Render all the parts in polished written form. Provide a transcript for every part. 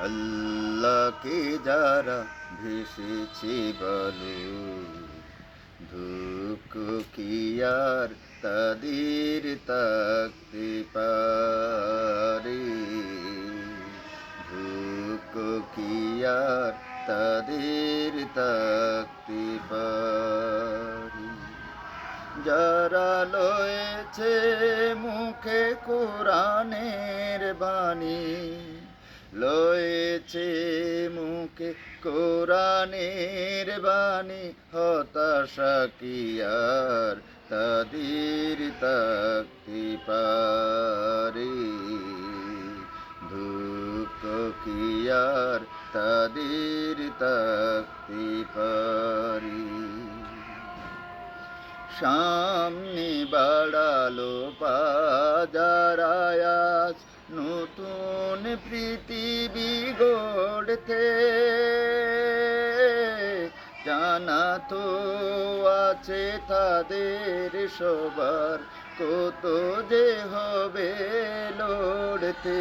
আল্লাহকে যারা ভেসেছে বলো, দুঃখ কি আর তাদের থাকতে পারে? দুঃখ কি আর তাদের থাকতে পারে? যারা লয়েছে মুখে কোরআনের বাণী, লয়েছে মুখে কোরআনের বাণী, হতাশা কি আর তাদের থাকতে পারে? দুঃখ কি আর তাদের থাকতে পারে? সামনে বাড়ালো পাজারায়াস, নতুন পৃথিবী গড়তে। জানা তো আছে তাদের সবার, কত যে হবে লড়তে।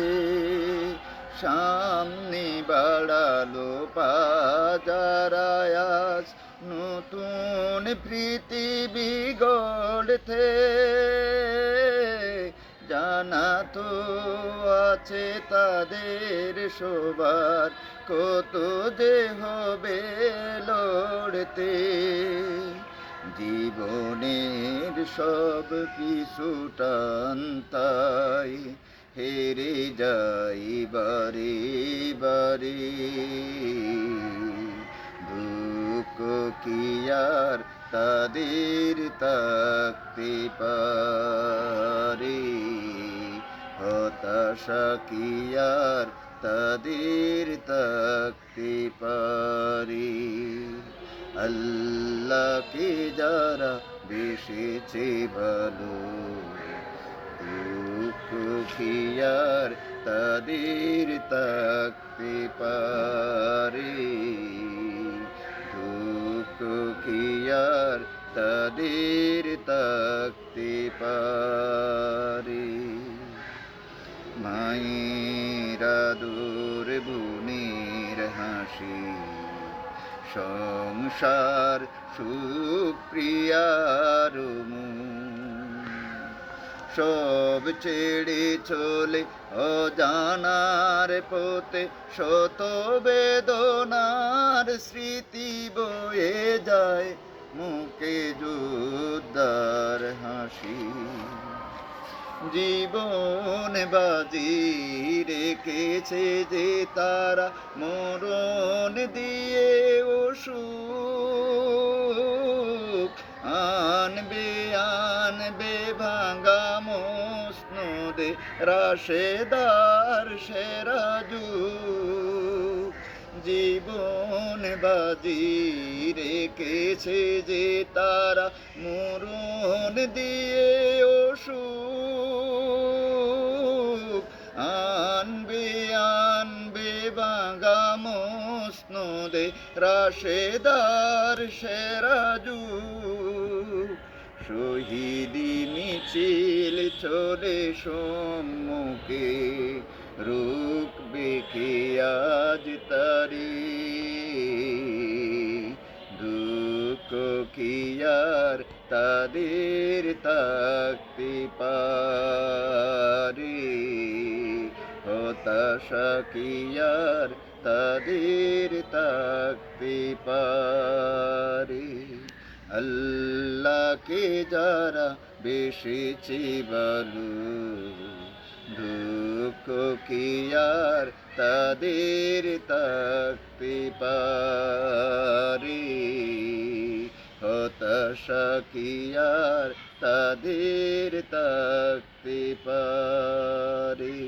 সামনে বাড়ালো পাজারায়াস, নতুন পৃথিবী গড়তে। জানা তো আছে তাদের সবার, কত যে হবে লড়তে। জীবনের সব কিছু টানতাই হেরে যাই বারে বারে। দুঃখ কি আর তাদের থাকতে পারে? হতাশা কি আর তাদের থাকতে পারে? আল্লাহকে যারা বেসেছে ভালো, দুঃখ কি আর তাদের থাকতে পারে? দুঃখ কি আর তাদের থাকতে পারে? মায়েরা দূর বোনের হাসি, সংসার সুপ্রিয়ার সব ছেড়ে চলে অজানার পথে, শত বেদনার স্মৃতি বয়ে যায়, মুখে যোদ্ধার হাসি। জীবন বাজি রেখেছে যে তারা, মরণ দিয়ে অসুখ আনবে আনবে ভাঙা মসনদে রাশেদার সেরা যুগ। জীবন বাজি রেখেছে যে তারা, মরণ দিয়ে অসুখ আনবে আনবে ভাঙা মসনদে রাশেদার সেরা যুগ। শহীদি মিছিল চলে সম্মুখে, রুখবে কে আজ তারি? দুঃখ কি আর তাদের থাকতে পারে? হতাশা কি আর তাদের থাকতে পারে? আল্লাহকে যারা বেসেছে ভালো, দুঃখ কি আর তাদের থাকতে পারে? হতাশা কি আর তাদের থাকতে পারে?